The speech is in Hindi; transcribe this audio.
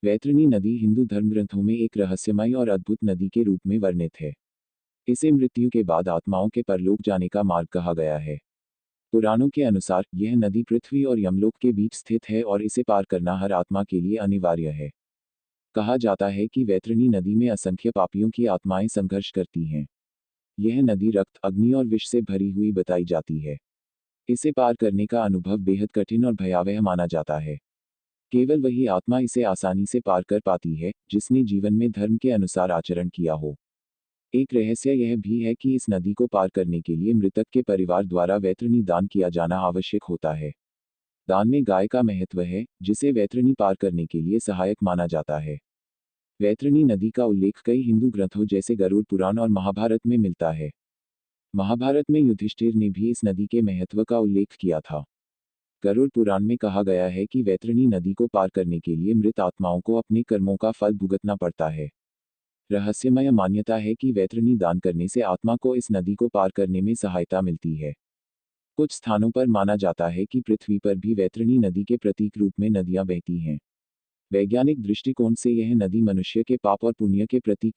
वैतरणी नदी हिंदू धर्मग्रंथों में एक रहस्यमय और अद्भुत नदी के रूप में वर्णित है। इसे मृत्यु के बाद आत्माओं के परलोक जाने का मार्ग कहा गया है। पुराणों के अनुसार यह नदी पृथ्वी और यमलोक के बीच स्थित है और इसे पार करना हर आत्मा के लिए अनिवार्य है। कहा जाता है कि वैतरणी नदी में असंख्य पापियों की आत्माएं संघर्ष करती हैं। यह नदी रक्त, अग्नि और विष से भरी हुई बताई जाती है। इसे पार करने का अनुभव बेहद कठिन और भयावह माना जाता है। केवल वही आत्मा इसे आसानी से पार कर पाती है जिसने जीवन में धर्म के अनुसार आचरण किया हो। एक रहस्य यह भी है कि इस नदी को पार करने के लिए मृतक के परिवार द्वारा वैतरणी दान किया जाना आवश्यक होता है। दान में गाय का महत्व है, जिसे वैतरणी पार करने के लिए सहायक माना जाता है। वैतरणी नदी का उल्लेख कई हिंदू ग्रंथों जैसे गरुड़ पुराण और महाभारत में मिलता है। महाभारत में युधिष्ठिर ने भी इस नदी के महत्व का उल्लेख किया था। गरुड़ पुराण में कहा गया है कि वैतरणी नदी को पार करने के लिए मृत आत्माओं को अपने कर्मों का फल भुगतना पड़ता है। रहस्यमय मान्यता है कि वैतरणी दान करने से आत्मा को इस नदी को पार करने में सहायता मिलती है। कुछ स्थानों पर माना जाता है कि पृथ्वी पर भी वैतरणी नदी के प्रतीक रूप में नदियां बहती हैं। वैज्ञानिक दृष्टिकोण से यह नदी मनुष्य के पाप और पुण्य के प्रतीक